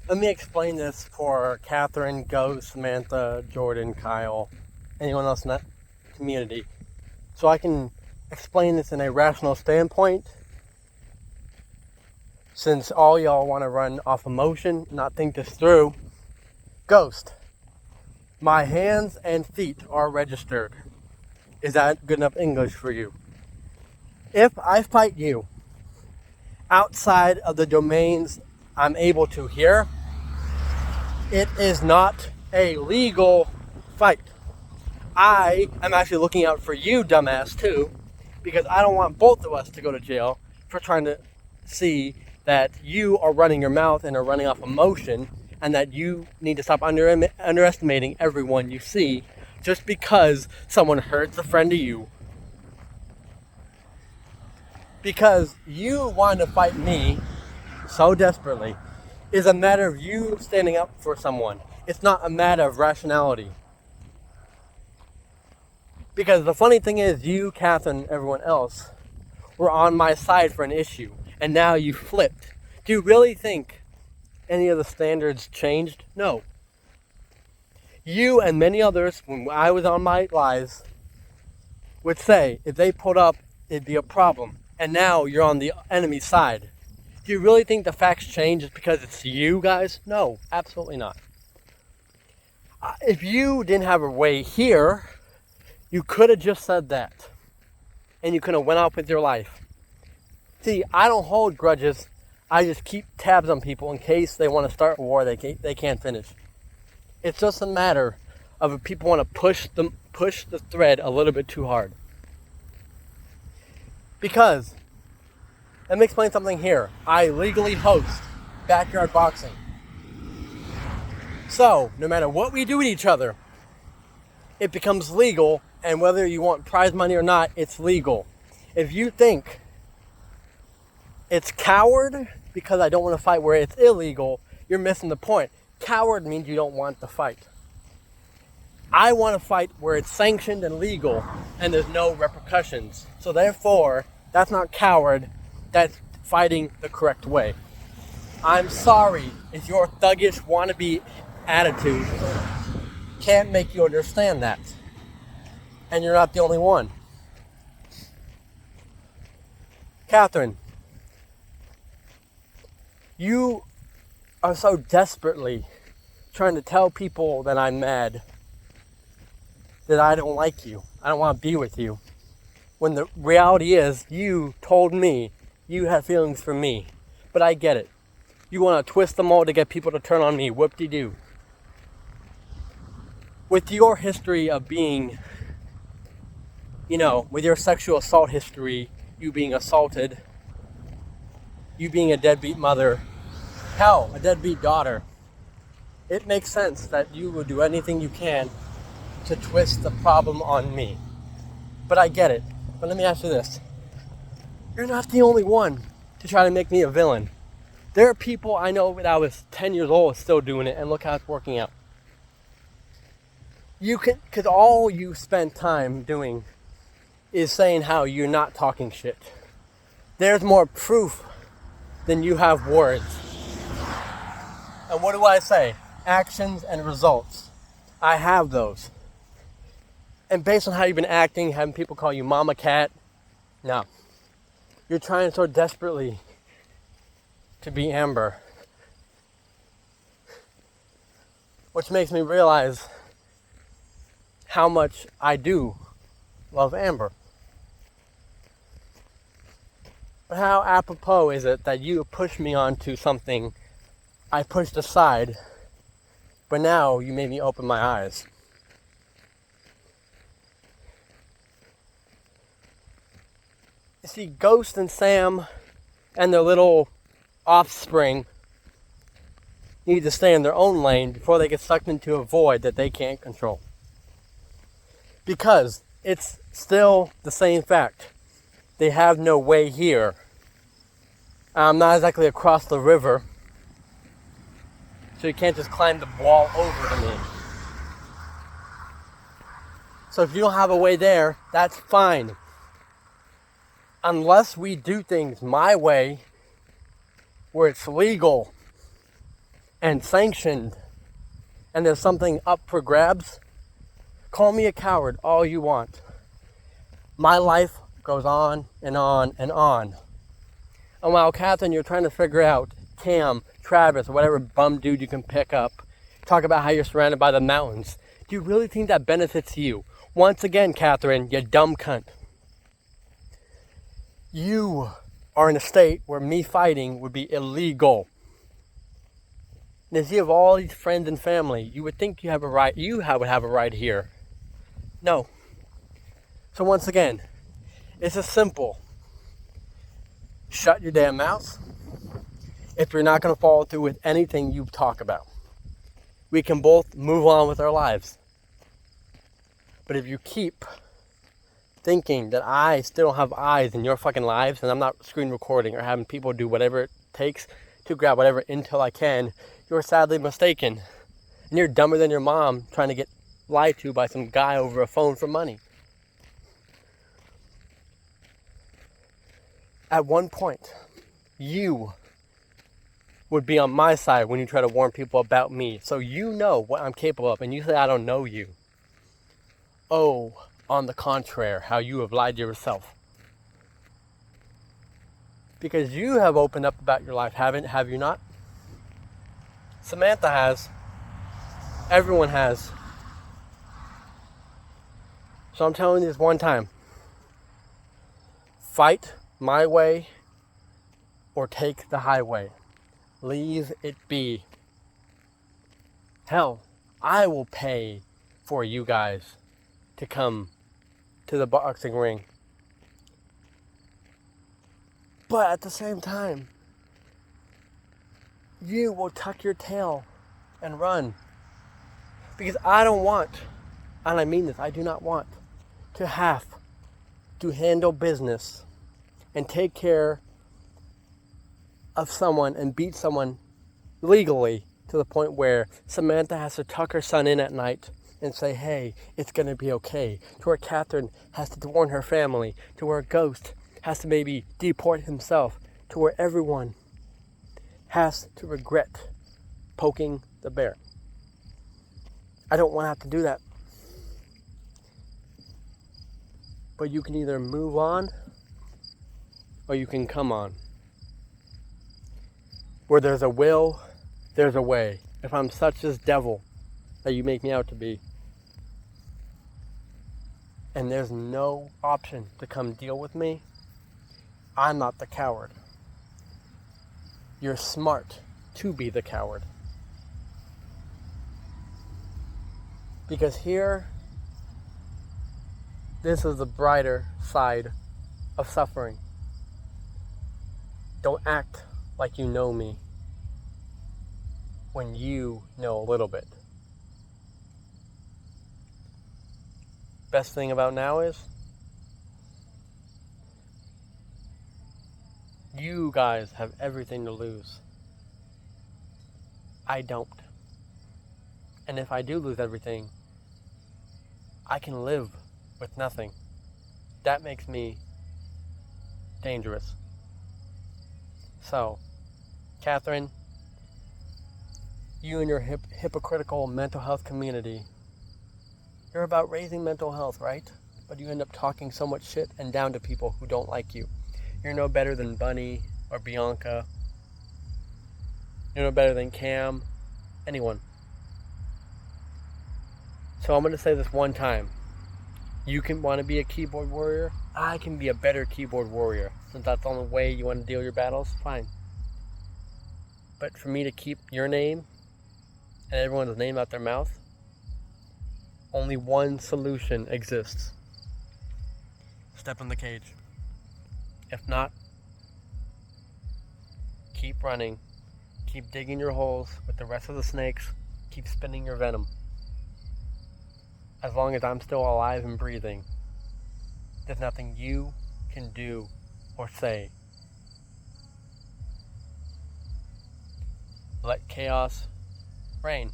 Let me explain this for Catherine, Ghost, Samantha, Jordan, Kyle, anyone else in that community. So I can explain this in a rational standpoint, since all y'all want to run off emotion, not think this through. Ghost, my hands and feet are registered. Is that good enough English for you? If I fight you outside of the domains I'm able to hear, it is not a legal fight. I am actually looking out for you, dumbass, too, because I don't want both of us to go to jail for trying to see that you are running your mouth and are running off emotion, and that you need to stop underestimating everyone you see just because someone hurts a friend of you. Because you want to fight me so desperately is a matter of you standing up for someone. It's not a matter of rationality. Because the funny thing is, you, Catherine, and everyone else were on my side for an issue, and now you flipped. Do you really think any of the standards changed? No. You and many others, when I was on my lies, would say if they pulled up, it'd be a problem. And now you're on the enemy side. Do you really think the facts change just because it's you guys? No, absolutely not. If you didn't have a way here, you could have just said that. And you could have went off with your life. See, I don't hold grudges. I just keep tabs on people in case they want to start a war they can't finish. It's just a matter of if people want to push the thread a little bit too hard. Because, let me explain something here. I legally host backyard boxing. So, no matter what we do with each other, it becomes legal, and whether you want prize money or not, it's legal. If you think it's coward because I don't want to fight where it's illegal, you're missing the point. Coward means you don't want to fight. I want to fight where it's sanctioned and legal and there's no repercussions. So therefore, that's not coward, that's fighting the correct way. I'm sorry if your thuggish wannabe attitude can't make you understand that. And you're not the only one. Catherine, you are so desperately trying to tell people that I'm mad, that I don't like you, I don't want to be with you, when the reality is you told me you had feelings for me. But I get it. You want to twist them all to get people to turn on me. Whoop-de-doo. With your history of being, with your sexual assault history, you being assaulted, you being a deadbeat mother, hell, a deadbeat daughter, it makes sense that you would do anything you can to twist the problem on me. But I get it. But let me ask you this. You're not the only one to try to make me a villain. There are people I know when I was 10 years old still doing it, and look how it's working out. Because all you spend time doing is saying how you're not talking shit. There's more proof than you have words. And what do I say? Actions and results. I have those. And based on how you've been acting, having people call you Mama Cat, no. You're trying so desperately to be Amber. Which makes me realize how much I do love Amber. But how apropos is it that you pushed me onto something I pushed aside, but now you made me open my eyes? You see, Ghost and Sam and their little offspring need to stay in their own lane before they get sucked into a void that they can't control. Because it's still the same fact. They have no way here. I'm not exactly across the river, so you can't just climb the wall over to me. So if you don't have a way there, that's fine. Unless we do things my way, where it's legal, and sanctioned, and there's something up for grabs, call me a coward all you want. My life goes on and on and on. And while, Catherine, you're trying to figure out Cam, Travis, or whatever bum dude you can pick up, talk about how you're surrounded by the mountains, do you really think that benefits you? Once again, Catherine, you dumb cunt. You are in a state where me fighting would be illegal. And as you have all these friends and family, you would think you have a right, would have a right here. No. So once again, it's as simple. Shut your damn mouth if you're not going to follow through with anything you talk about. We can both move on with our lives. But if you keep thinking that I still don't have eyes in your fucking lives and I'm not screen recording or having people do whatever it takes to grab whatever intel I can, you're sadly mistaken. And you're dumber than your mom trying to get lied to by some guy over a phone for money. At one point, you would be on my side when you try to warn people about me. So you know what I'm capable of, and you say I don't know you. Oh, on the contrary, how you have lied to yourself. Because you have opened up about your life, have you not? Samantha has. Everyone has. So I'm telling you this one time. Fight my way or take the highway. Leave it be. Hell, I will pay for you guys to come to the boxing ring. But at the same time, you will tuck your tail and run. Because I don't want, and I mean this, I do not want to have to handle business and take care of someone and beat someone legally to the point where Samantha has to tuck her son in at night and say, hey, it's going to be okay. To where Catherine has to warn her family. To where Ghost has to maybe deport himself. To where everyone has to regret poking the bear. I don't want to have to do that. But you can either move on or you can come on. Where there's a will, there's a way. If I'm such this devil that you make me out to be, and there's no option to come deal with me, I'm not the coward. You're smart to be the coward. Because here, this is the brighter side of suffering. Don't act like you know me when you know a little bit. Best thing about now is you guys have everything to lose. I don't. And if I do lose everything, I can live with nothing. That makes me dangerous. So, Catherine, you and your hypocritical mental health community, you're about raising mental health, right? But you end up talking so much shit and down to people who don't like you. You're no better than Bunny or Bianca. You're no better than Cam. Anyone. So I'm going to say this one time. You can want to be a keyboard warrior. I can be a better keyboard warrior. Since that's the only way you want to deal your battles, fine. But for me to keep your name and everyone's name out their mouth, only one solution exists. Step in the cage. If not, keep running. Keep digging your holes with the rest of the snakes. Keep spinning your venom. As long as I'm still alive and breathing, there's nothing you can do or say. Let chaos reign.